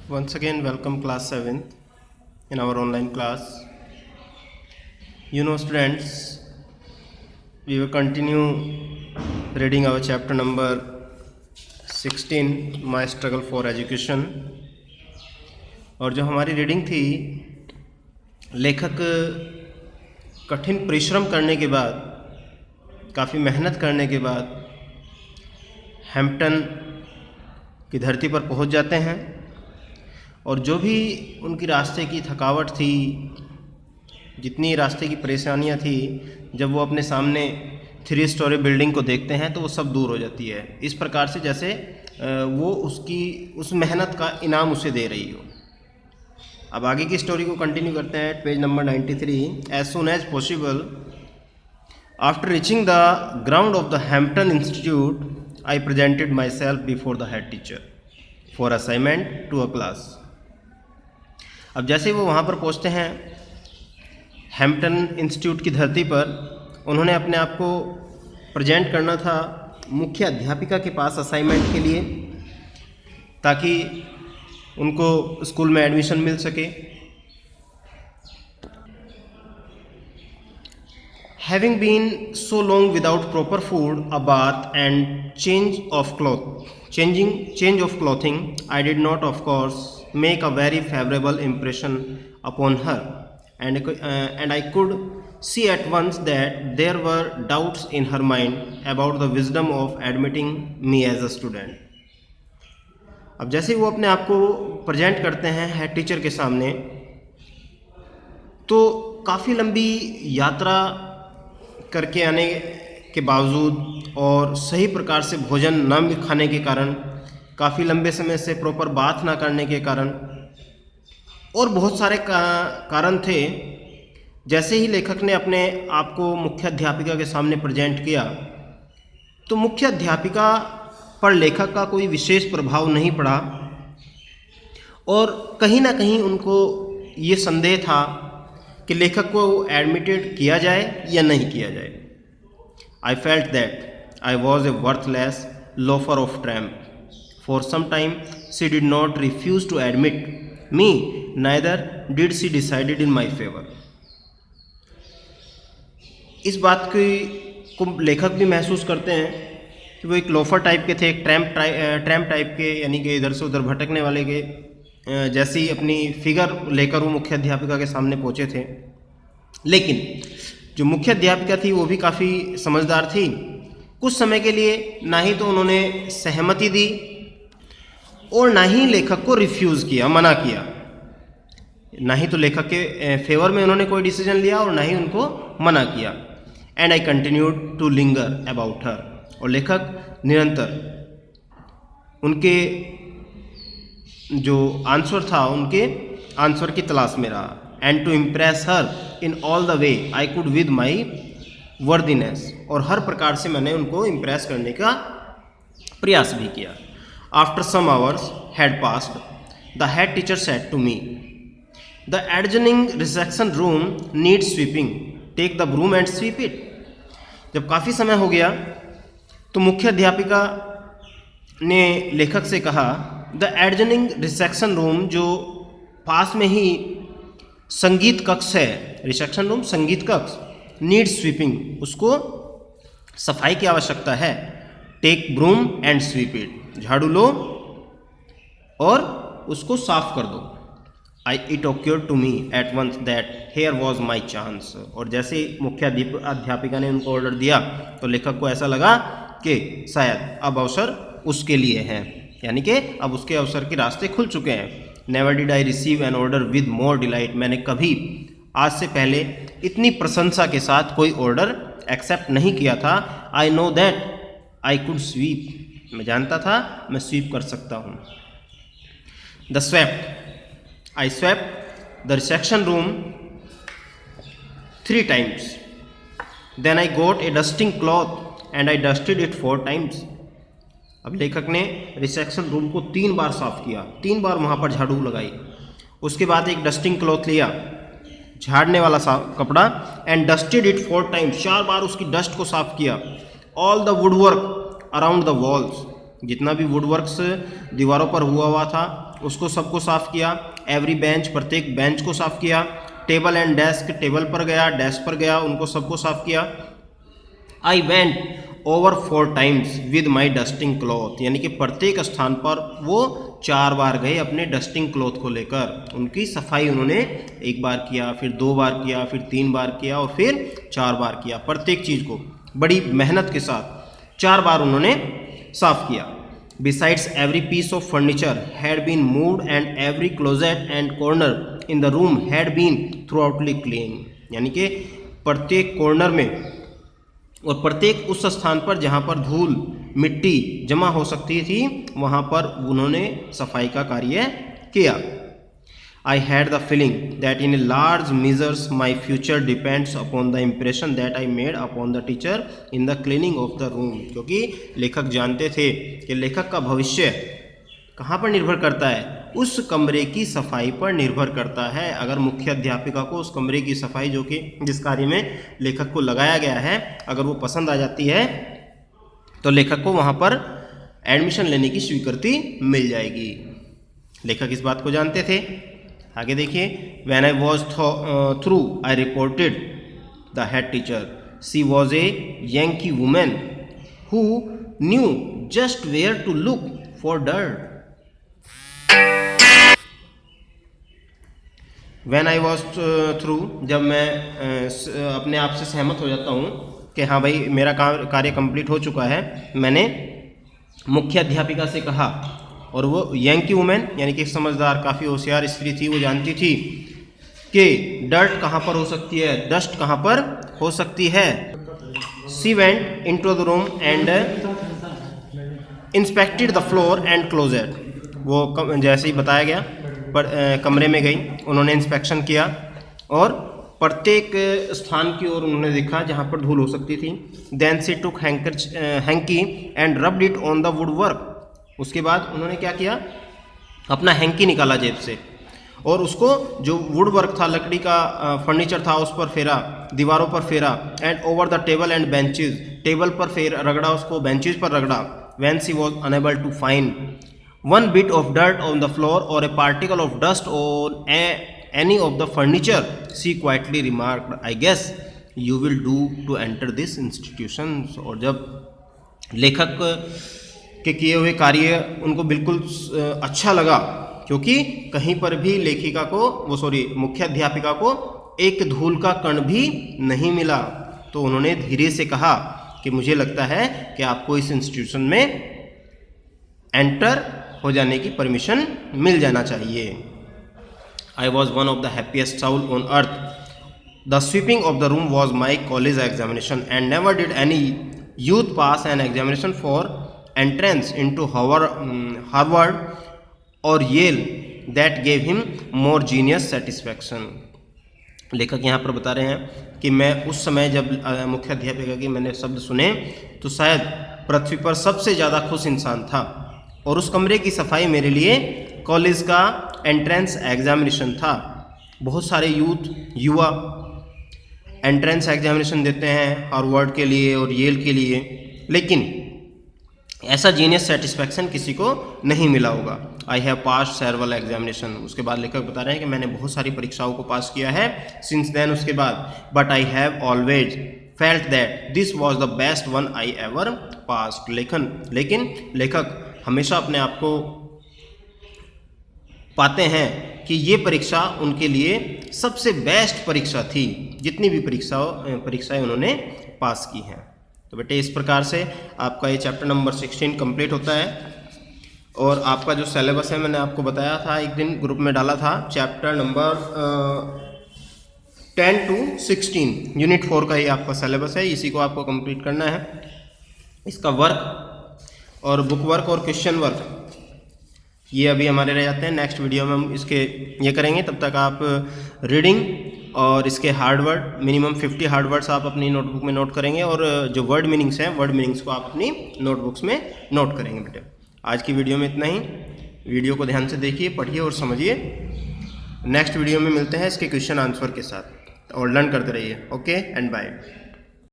Once again, welcome class 7th in our online class. Students, we will continue reading our chapter number 16, My Struggle for Education. और जो हमारी reading थी, लेखक कठिन परिश्रम करने के बाद, काफ़ी मेहनत करने के बाद हैम्पटन की धरती पर पहुंच जाते हैं और जो भी उनकी रास्ते की थकावट थी, जितनी रास्ते की परेशानियां थी, जब वो अपने सामने 3 स्टोरी बिल्डिंग को देखते हैं तो वो सब दूर हो जाती है। इस प्रकार से जैसे वो उस मेहनत का इनाम उसे दे रही हो। अब आगे की स्टोरी को कंटिन्यू करते हैं। Page number 93। As soon as possible after reaching the ground of the Hampton Institute I presented myself before the head teacher for assignment to a class. अब जैसे वो वहाँ पर पहुँचते हैं हैम्पटन इंस्टीट्यूट की धरती पर, उन्होंने अपने आप को प्रेजेंट करना था मुख्य अध्यापिका के पास असाइनमेंट के लिए, ताकि उनको स्कूल में एडमिशन मिल सके। Having been so long without proper food, a bath, and change of clothing, I did not, of course, make a very favorable impression upon her, and I could see at once that there were doubts in her mind about the wisdom of admitting me as a student. अब जैसे वो अपने आप को present करते हैं head teacher के सामने, तो काफ़ी लंबी यात्रा करके आने के बावजूद और सही प्रकार से भोजन न खाने के कारण, काफ़ी लंबे समय से प्रॉपर बाथ ना करने के कारण और बहुत सारे कारण थे, जैसे ही लेखक ने अपने आप को मुख्य अध्यापिका के सामने प्रेजेंट किया तो मुख्य अध्यापिका पर लेखक का कोई विशेष प्रभाव नहीं पड़ा और कहीं ना कहीं उनको ये संदेह था कि लेखक को एडमिटेड किया जाए या नहीं किया जाए। I felt that I was a worthless loafer of tramp. For some time she did not refuse to admit me, neither did she decided in my favour. इस बात को लेखक भी महसूस करते हैं कि वो एक लोफर टाइप के थे, एक ट्रैम्प टाइप के, यानी कि इधर से उधर भटकने वाले के जैसी अपनी फिगर लेकर वो मुख्य अध्यापिका के सामने पहुंचे थे। लेकिन जो मुख्य अध्यापिका थी वो भी काफ़ी समझदार थी। कुछ समय के लिए ना ही तो उन्होंने सहमति दी और ना ही लेखक को रिफ्यूज़ किया, मना किया। ना ही तो लेखक के फेवर में उन्होंने कोई डिसीजन लिया और ना ही उनको मना किया। And I continued to linger about her, और लेखक निरंतर उनके जो आंसर था, उनके आंसर की तलाश में रहा। And to impress her in all the way I could with my worthiness, और हर प्रकार से मैंने उनको इम्प्रेस करने का प्रयास भी किया। After some hours had passed, the head teacher said to me, the adjoining reception room needs sweeping, take the broom and sweep it. जब काफ़ी समय हो गया तो मुख्य अध्यापिका ने लेखक से कहा, द एडजनिंग रिसेप्शन रूम, जो पास में ही संगीत कक्ष है, रिसेप्शन रूम संगीत कक्ष, नीड स्वीपिंग, उसको सफाई की आवश्यकता है। Take broom and sweep it, झाड़ू लो और उसको साफ कर दो। It occurred to me at once that here was my chance. और जैसे मुख्य अध्यापिका ने उनको ऑर्डर दिया तो लेखक को ऐसा लगा कि शायद अब अवसर उसके लिए है, यानी कि अब उसके अवसर के रास्ते खुल चुके हैं। Never did I receive an order with more delight, मैंने कभी आज से पहले इतनी प्रशंसा के साथ कोई ऑर्डर एक्सेप्ट नहीं किया था। I know that I could sweep, मैं जानता था मैं स्वीप कर सकता हूँ। The swept, I swept the reception room 3 times, then I got a dusting cloth and I dusted it 4 times। अब लेखक ने रिसेप्शन रूम को 3 बार साफ किया, 3 बार वहाँ पर झाड़ू लगाई। उसके बाद एक डस्टिंग क्लॉथ लिया, झाड़ने वाला कपड़ा, एंड डस्टेड इट 4 times, 4 बार उसकी डस्ट को साफ किया। All the woodwork around the walls, जितना भी वुडवर्क्स दीवारों पर हुआ था उसको सबको साफ़ किया। एवरी बेंच, प्रत्येक बेंच को साफ़ किया। टेबल एंड डेस्क, टेबल पर गया, डेस्क पर गया, उनको सबको साफ़ किया। I went over 4 times with my dusting cloth, यानी कि प्रत्येक स्थान पर वो 4 बार गए अपने डस्टिंग क्लॉथ को लेकर। उनकी सफाई उन्होंने 1 बार किया, फिर 2 बार किया, फिर 3 बार किया और फिर 4 बार किया। प्रत्येक चीज़ को बड़ी मेहनत के साथ 4 बार उन्होंने साफ किया। Besides every piece of furniture had been moved and every closet and corner in the room had been thoroughly clean, यानी कि प्रत्येक कॉर्नर में और प्रत्येक उस स्थान पर जहाँ पर धूल मिट्टी जमा हो सकती थी वहाँ पर उन्होंने सफाई का कार्य किया। I had the feeling that in a large measures my future depends upon the impression that I made upon the teacher in the cleaning of the room, क्योंकि लेखक जानते थे कि लेखक का भविष्य कहाँ पर निर्भर करता है, उस कमरे की सफाई पर निर्भर करता है। अगर मुख्य अध्यापिका को उस कमरे की सफाई जो कि जिस कार्य में लेखक को लगाया गया है अगर वो पसंद आ जाती है तो लेखक को वहाँ पर एडमिशन लेने की स्वीकृति मिल जाएगी। लेखक इस बात को जानते थे। आगे देखिए, when I was through I reported the head teacher, she was a Yankee woman who knew just where to look for dirt. When I was through, जब मैं अपने आप से सहमत हो जाता हूँ कि हाँ भाई मेरा कार्य कंप्लीट हो चुका है, मैंने मुख्य अध्यापिका से कहा। और वो यंकी वुमेन यानी कि समझदार काफ़ी होशियार स्त्री थी, वो जानती थी कि डर्ट कहाँ पर हो सकती है, डस्ट कहाँ पर हो सकती है। She went into the room and inspected the floor and closet, वो जैसे ही बताया गया पर कमरे में गई, उन्होंने इंस्पेक्शन किया और प्रत्येक स्थान की ओर उन्होंने देखा जहाँ पर धूल हो सकती थी। Then she took hanky and rubbed it on the woodwork, उसके बाद उन्होंने क्या किया, अपना हैंकी निकाला जेब से और उसको जो वुड वर्क था, लकड़ी का फर्नीचर था, उस पर फेरा, दीवारों पर फेरा। And over the table and benches, table पर रगड़ा उसको, बेंचेज पर रगड़ा। When she was unable to find one bit of dirt on the floor or a particle of dust on any of the furniture, she quietly remarked, I guess you will do to enter this institution। और जब लेखक के किए हुए कार्य उनको बिल्कुल अच्छा लगा, क्योंकि कहीं पर भी लेखिका को मुख्य अध्यापिका को एक धूल का कण भी नहीं मिला, तो उन्होंने धीरे से कहा कि मुझे लगता है कि आपको इस इंस्टीट्यूशन में एंटर हो जाने की परमिशन मिल जाना चाहिए। I was one of the happiest soul on earth. The sweeping of the room was my college examination and never did any youth pass an examination for entrance into Harvard और Yale that gave him more genius satisfaction. लेखक यहाँ पर बता रहे हैं कि मैं उस समय जब मुख्य अध्यापिका की मैंने शब्द सुने तो शायद पृथ्वी पर सबसे ज़्यादा खुश इंसान था, और उस कमरे की सफाई मेरे लिए कॉलेज का एंट्रेंस एग्जामिनेशन था। बहुत सारे युवा एंट्रेंस एग्जामिनेशन देते हैं हार्वर्ड के लिए और येल के लिए, लेकिन ऐसा जीनियस सेटिस्फैक्शन किसी को नहीं मिला होगा। I have pass several examination, उसके बाद लेखक बता रहे हैं कि मैंने बहुत सारी परीक्षाओं को पास किया है सिंस देन, उसके बाद। But I have always felt that this was the best one I ever passed. लेकिन लेखक हमेशा अपने आप को पाते हैं कि ये परीक्षा उनके लिए सबसे बेस्ट परीक्षा थी, जितनी भी परीक्षाएं उन्होंने पास की हैं। तो बेटे इस प्रकार से आपका ये चैप्टर नंबर 16 कंप्लीट होता है। और आपका जो सिलेबस है मैंने आपको बताया था, एक दिन ग्रुप में डाला था, चैप्टर नंबर 10 to 16 यूनिट 4 का ही आपका सिलेबस है, इसी को आपको कंप्लीट करना है। इसका वर्क और बुक वर्क और क्वेश्चन वर्क ये अभी हमारे रह जाते हैं, नेक्स्ट वीडियो में हम इसके ये करेंगे। तब तक आप रीडिंग और इसके hard word minimum 50 hard words आप अपनी नोटबुक में नोट करेंगे, और जो वर्ड मीनिंग्स हैं वर्ड मीनिंग्स को आप अपनी नोटबुक्स में नोट करेंगे बेटे। आज की वीडियो में इतना ही। वीडियो को ध्यान से देखिए, पढ़िए और समझिए। नेक्स्ट वीडियो में मिलते हैं इसके क्वेश्चन आंसर के साथ, और लर्न करते रहिए। Okay and bye.